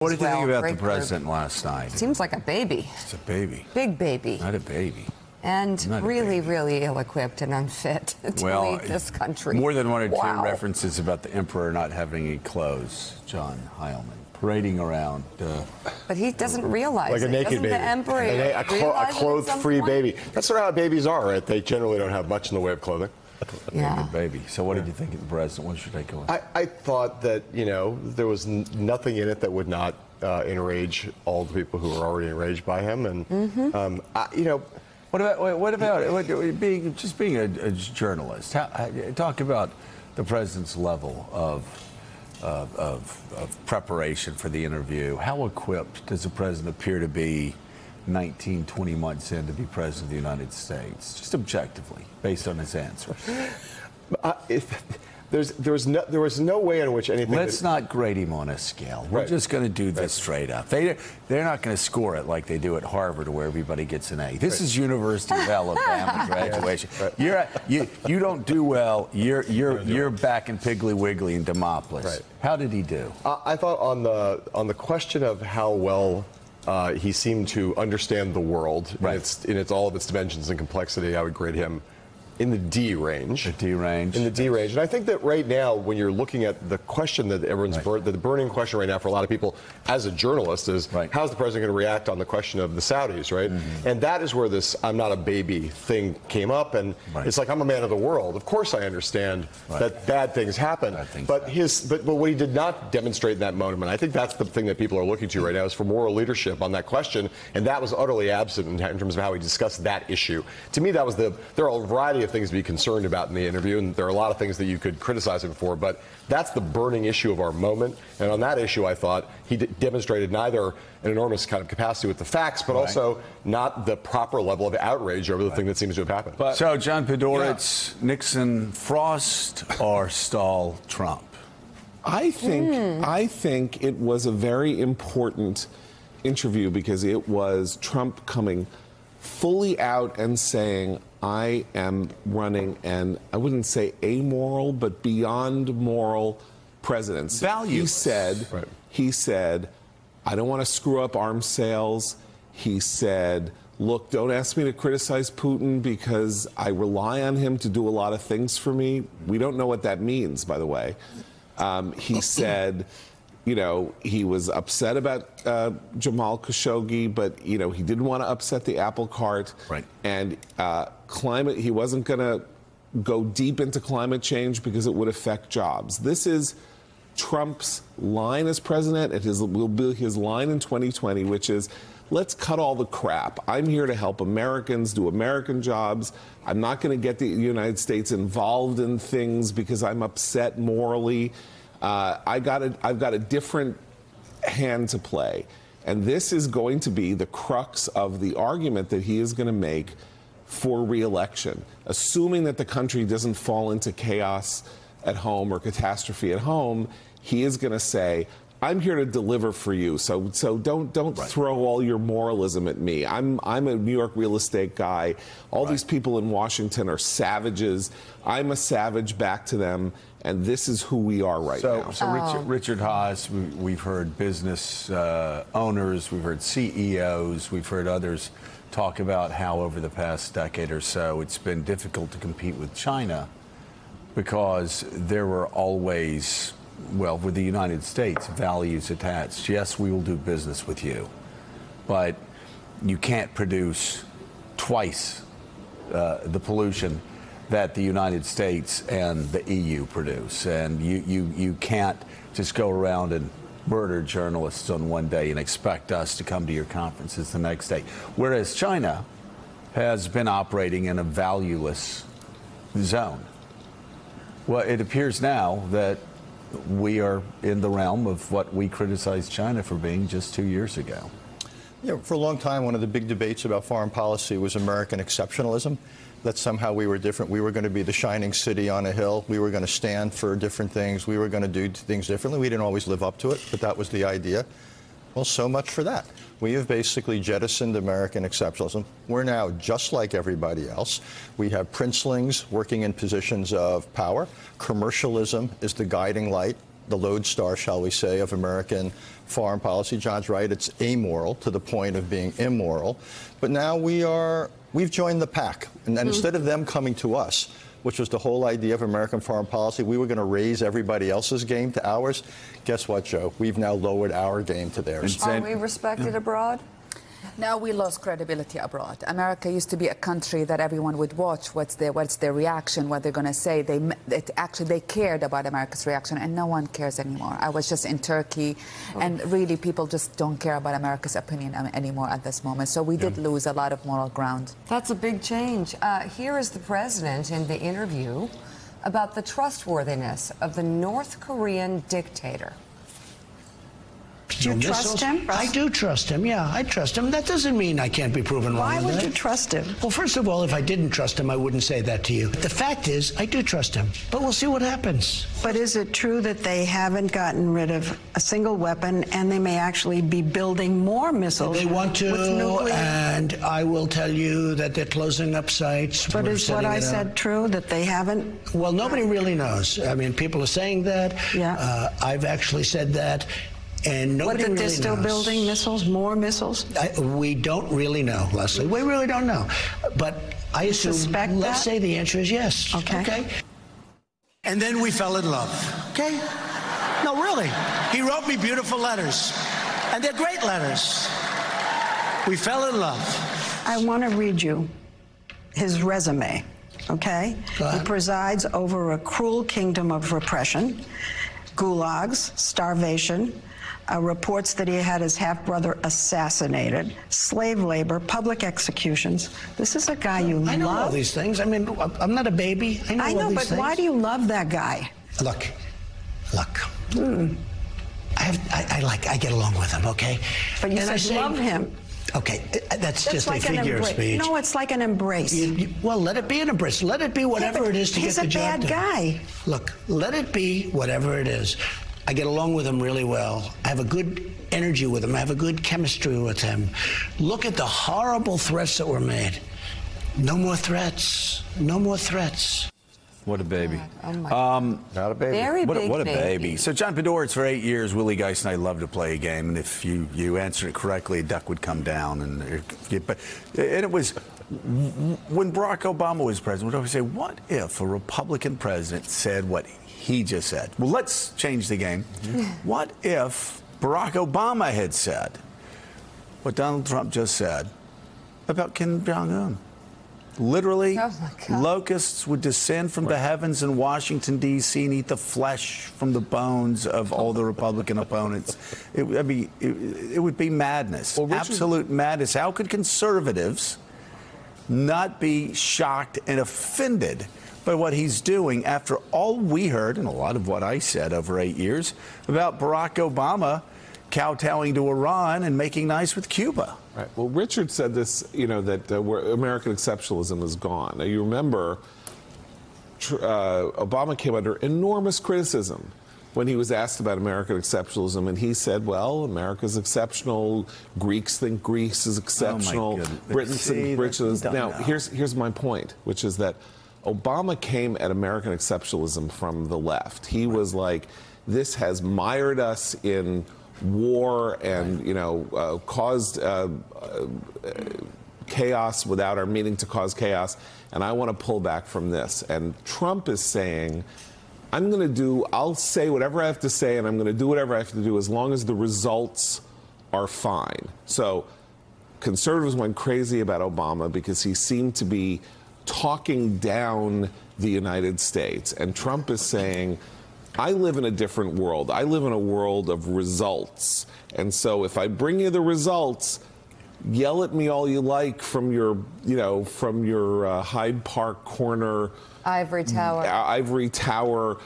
What did you think about the president last night? Seems like a baby. It's a baby. Big baby. Not a baby. And really, really ill-equipped and unfit to lead this country. More than one or two references about the emperor not having any clothes, John Heilman, parading around. But he doesn't realize like a naked baby. The emperor a clothed-free baby. That's sort of how babies are, right? They generally don't have much in the way of clothing. Yeah. Baby. So what did you think of the president? What's your takeaway? I thought that, there was nothing in it that would not enrage all the people who were already enraged by him. And, What about being a journalist? Talk about the president's level of preparation for the interview. How equipped does the president appear to be 19, 20 months in to be president of the United States, just objectively, based on his answers? There was no way in which anything. Let's not grade him on a scale. We're just going to do this straight up. They're not going to score it like they do at Harvard, where everybody gets an A. This is University of Alabama graduation. You don't do well. You're back in Piggly Wiggly and Demopolis. Right. How did he do? I thought on the question of how well he seemed to understand the world in all of its dimensions and complexity, I would grade him in the D range. The D range. In the D range. And I think that right now, when you're looking at the question that the burning question right now for a lot of people as a journalist is, how's the president going to react on the question of the Saudis, right? Mm-hmm. And that is where this "I'm not a baby" thing came up. And it's like, I'm a man of the world. Of course I understand that bad things happen. But what he did not demonstrate in that moment, and I think that's the thing that people are looking to right now, is for moral leadership on that question. And that was utterly absent in terms of how he discussed that issue. To me, that was there are a variety of things to be concerned about in the interview, and there are a lot of things that you could criticize him for, but that's the burning issue of our moment. And on that issue, I thought he demonstrated neither an enormous kind of capacity with the facts, but also not the proper level of outrage over the thing that seems to have happened. So, John Podhoretz, Nixon, Frost, or Stahl, Trump? I think it was a very important interview because it was Trump coming fully out and saying, I am running an, I wouldn't say amoral, but beyond moral presidency. Values. He said, I don't want to screw up arms sales. He said, look, don't ask me to criticize Putin because I rely on him to do a lot of things for me. We don't know what that means, by the way. He said, he was upset about Jamal Khashoggi, but, he didn't want to upset the apple cart. Right. And climate, he wasn't going to go deep into climate change because it would affect jobs. This is Trump's line as president. It will be his line in 2020, which is, let's cut all the crap. I'm here to help Americans do American jobs. I'm not going to get the United States involved in things because I'm upset morally. I've got a different hand to play. And this is going to be the crux of the argument that he is going to make for re-election. Assuming that the country doesn't fall into chaos at home or catastrophe at home, he is going to say, I'm here to deliver for you. So don't throw all your moralism at me. I'm a New York real estate guy. All these people in Washington are savages. I'm a savage back to them. And this is who we are now. So Richard Haas, we've heard business owners, we've heard CEOs, we've heard others talk about how over the past decade or so it's been difficult to compete with China because there were always, with the United States, values attached. Yes, we will do business with you, but you can't produce twice the pollution that the United States and the EU produce. And you can't just go around and murder journalists on one day and expect us to come to your conferences the next day. Whereas China has been operating in a valueless zone. Well, it appears now that we are in the realm of what we criticized China for being just 2 years ago. For a long time, one of the big debates about foreign policy was American exceptionalism, that somehow we were different. We were going to be the shining city on a hill. We were going to stand for different things. We were going to do things differently. We didn't always live up to it, but that was the idea. Well, so much for that. We have basically jettisoned American exceptionalism. We're now just like everybody else. We have princelings working in positions of power. Commercialism is the guiding light. the lodestar, shall we say, of American foreign policy. John's right, it's amoral to the point of being immoral. But now we've joined the pack. And instead of them coming to us, which was the whole idea of American foreign policy, we were going to raise everybody else's game to ours. Guess what, Joe? We've now lowered our game to theirs. Are we respected abroad? No, we lost credibility abroad. America used to be a country that everyone would watch. What's their reaction? What they're going to say? They cared about America's reaction, and no one cares anymore. I was just in Turkey, and really, people just don't care about America's opinion anymore at this moment. So we did lose a lot of moral ground. That's a big change. Here is the president in the interview about the trustworthiness of the North Korean dictator. Do you trust him? I do trust him, yeah, I trust him. That doesn't mean I can't be proven wrong. Why would you trust him? Well, first of all, if I didn't trust him, I wouldn't say that to you. The fact is, I do trust him, but we'll see what happens. But is it true that they haven't gotten rid of a single weapon, and they may actually be building more missiles? They want to, with nuclear? And I will tell you that they're closing up sites. But is what I said true, that they haven't? Well, nobody really knows. I mean, people are saying that. Yeah. I've actually said that. And nobody really knows. They're still building missiles, more missiles? We don't really know, Leslie. We really don't know. But I assume, let's say the answer is yes. Okay. And then we fell in love. Okay? No, really. He wrote me beautiful letters. And they're great letters. We fell in love. I want to read you his resume, okay? He presides over a cruel kingdom of repression, gulags, starvation, reports that he had his half-brother assassinated, slave labor, public executions. This is a guy you love. I know all these things. I mean, I'm not a baby. I know all these but things. Why do you love that guy? Look. I get along with him, okay? But you said you love him. Okay, that's just like a figure of speech. No, it's like an embrace. Well, let it be an embrace. Let it be whatever it is to get the job done. He's a bad guy. Look, let it be whatever it is. I get along with him really well. I have a good energy with him. I have a good chemistry with him. Look at the horrible threats that were made. No more threats. No more threats. What a baby. Oh my God. Not a baby. Very big What a baby. So John Podhoretz, for 8 years, Willie Geist and I love to play a game, and if you answered it correctly, a duck would come down. And it was, when Barack Obama was president, we'd always say, what if a Republican president said what he just said? Well, let's change the game. What if Barack Obama had said what Donald Trump just said about Kim Jong-un? Literally, locusts would descend from the heavens in Washington, D.C. and eat the flesh from the bones of all the Republican opponents. It would be madness, absolute madness. How could conservatives not be shocked and offended by what he's doing after all we heard, and a lot of what I said over 8 years, about Barack Obama kowtowing to Iran and making nice with Cuba? Right. Well, Richard said this, that American exceptionalism is gone. Now, you remember Obama came under enormous criticism when he was asked about American exceptionalism, and he said, well, America's exceptional, Greeks think Greece is exceptional, Britons think Britain is... Now, here's my point, which is that Obama came at American exceptionalism from the left. He was like, this has mired us in war and, caused chaos without our meaning to cause chaos, and I want to pull back from this. And Trump is saying, I'll say whatever I have to say, and I'm going to do whatever I have to do as long as the results are fine. So conservatives went crazy about Obama because he seemed to be talking down the United States. And Trump is saying, I live in a different world. I live in a world of results. And so if I bring you the results, yell at me all you like from your, Hyde Park corner. Ivory Tower.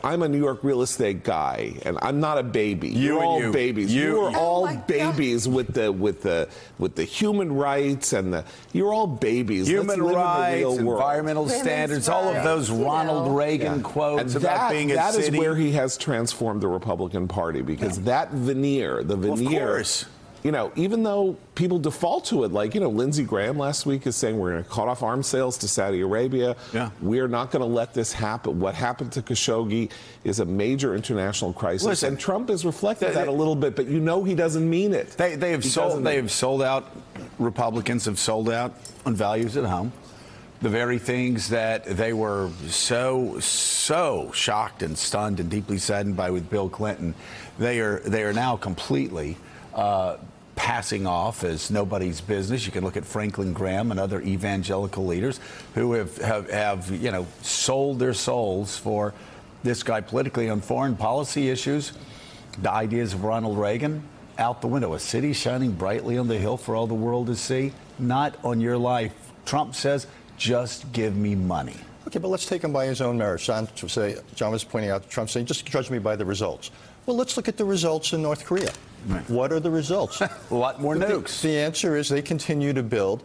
I'm a New York real estate guy, and I'm not a baby. You're all babies. You are all babies with the human rights and you're all babies. Human rights, environmental standards, all of those Ronald Reagan quotes about being a city. That is where he has transformed the Republican Party, because that veneer, even though people default to it, like, Lindsey Graham last week is saying we're going to cut off arms sales to Saudi Arabia. Yeah. We're not going to let this happen. What happened to Khashoggi is a major international crisis. Listen, and Trump has reflected that a little bit, but he doesn't mean it. They have sold out. Republicans have sold out on values at home. The very things that they were so shocked and stunned and deeply saddened by with Bill Clinton, they are now completely passing off as nobody's business. You can look at Franklin Graham and other evangelical leaders who have sold their souls for this guy politically on foreign policy issues. The ideas of Ronald Reagan out the window. A city shining brightly on the hill for all the world to see. Not on your life. Trump says, just give me money. Okay, but let's take him by his own merits. John was pointing out, Trump saying, just judge me by the results. Well, let's look at the results in North Korea. Right. What are the results? A lot more nukes. The answer is they continue to build.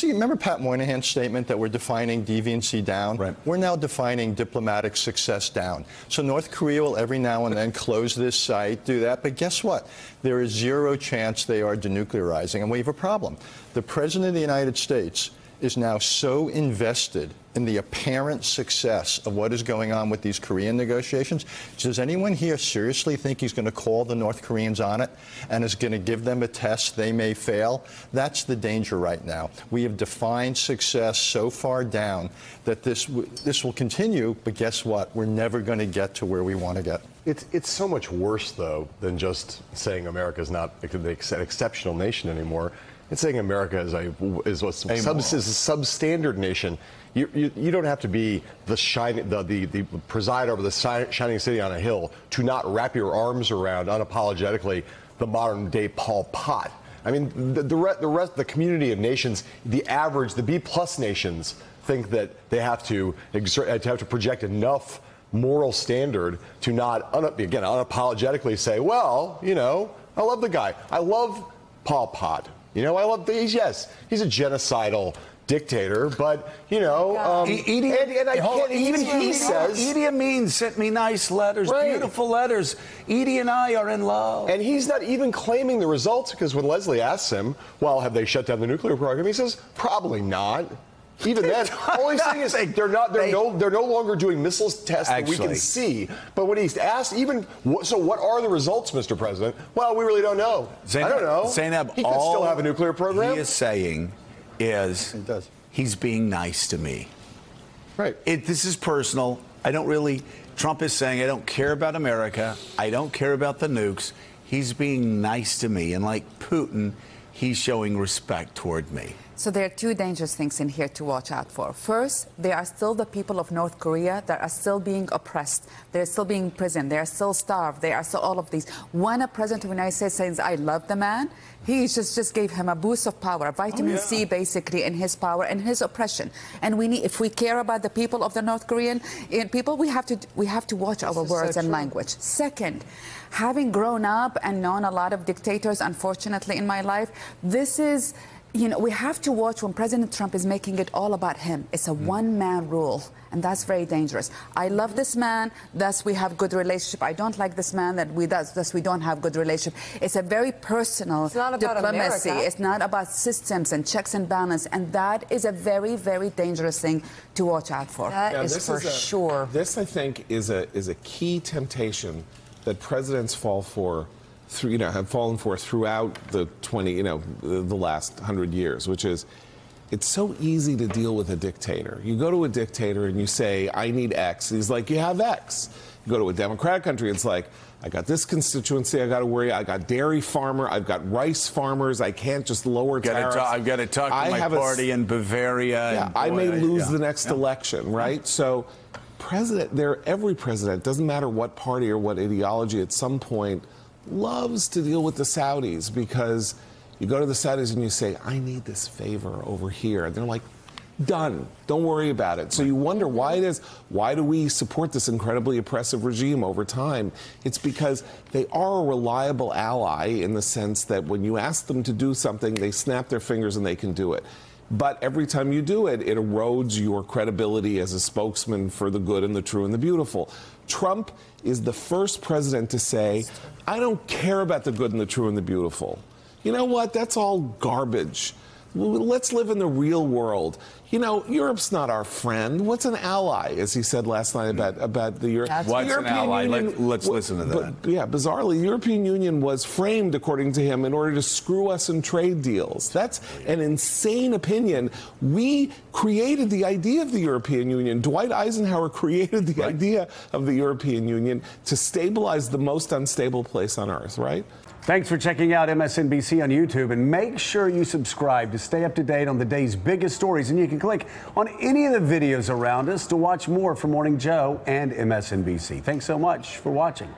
Remember Pat Moynihan's statement that we're defining deviancy down? Right. We're now defining diplomatic success down. So North Korea will every now and then close this site, do that. But guess what? There is zero chance they are denuclearizing, and we have a problem. The President of the United States is now so invested in the apparent success of what is going on with these Korean negotiations. Does anyone here seriously think he's going to call the North Koreans on it and is going to give them a test they may fail? That's the danger right now. We have defined success so far down that this will continue, but guess what? We're never going to get to where we want to get. It's so much worse, though, than just saying America's not an exceptional nation anymore. It's saying America is a substandard nation. You don't have to be the preside over the shining city on a hill to not wrap your arms around unapologetically the modern day Pol Pot. I mean, the community of nations, the B+ nations think that they have to project enough moral standard to not unapologetically say, well, I love the guy. I love Pol Pot. I love he's a genocidal dictator, but he says Idi Amin sent me nice letters, right. Beautiful letters. Idi and I are in love, and he's not even claiming the results, because when Leslie asks him, "Well, have they shut down the nuclear program?" he says, "Probably not." Even then, all he's saying is they're no longer doing missiles tests that we can see. But when he's asked, so what are the results, Mr. President? Well, we really don't know. I don't know. Zainab, he could still have a nuclear program. He is saying he's being nice to me. Right. This is personal. Trump is saying, I don't care about America. I don't care about the nukes. He's being nice to me. And like Putin, he's showing respect toward me. So there are two dangerous things in here to watch out for. First, there are still the people of North Korea that are still being oppressed. They're still being imprisoned. They are still starved. They are still all of these. When a president of the United States says, I love the man, he just gave him a boost of power, vitamin C basically in his power and his oppression. And if we care about the people of the North Korean people, we have to watch our words and language. Second, having grown up and known a lot of dictators, unfortunately, in my life, this is... we have to watch when President Trump is making it all about him. It's a one-man rule, and that's very dangerous. I love this man, thus we have good relationship. I don't like this man, thus we don't have good relationship. It's a very personal diplomacy. It's not about systems and checks and balance, and that is a very, very dangerous thing to watch out for. That is for sure. This, I think, is a key temptation that presidents fall for. Have fallen for throughout the last 100 years, which is, it's so easy to deal with a dictator. You go to a dictator and you say, I need X. And he's like, you have X. You go to a democratic country, it's like, I got this constituency I got to worry. I got dairy farmer. I've got rice farmers. I can't just lower tariffs. I've got to talk to my party in Bavaria. Yeah, I may lose the next election, right? So, every president, doesn't matter what party or what ideology, at some point loves to deal with the Saudis, because you go to the Saudis and you say, I need this favor over here. And they're like, done. Don't worry about it. So you wonder why do we support this incredibly oppressive regime over time? It's because they are a reliable ally in the sense that when you ask them to do something, they snap their fingers and they can do it. But every time you do it, it erodes your credibility as a spokesman for the good and the true and the beautiful. Trump is the first president to say, I don't care about the good and the true and the beautiful. you know what, that's all garbage. Let's live in the real world. You know, Europe's not our friend. What's an ally, as he said last night about the Europe? What's an ally? Let's listen to that. Yeah, bizarrely, the European Union was framed, according to him, in order to screw us in trade deals. That's an insane opinion. We created the idea of the European Union. Dwight Eisenhower created the idea of the European Union to stabilize the most unstable place on earth, right? Thanks for checking out MSNBC on YouTube, and make sure you subscribe to stay up to date on the day's biggest stories. And you can click on any of the videos around us to watch more from Morning Joe and MSNBC. Thanks so much for watching.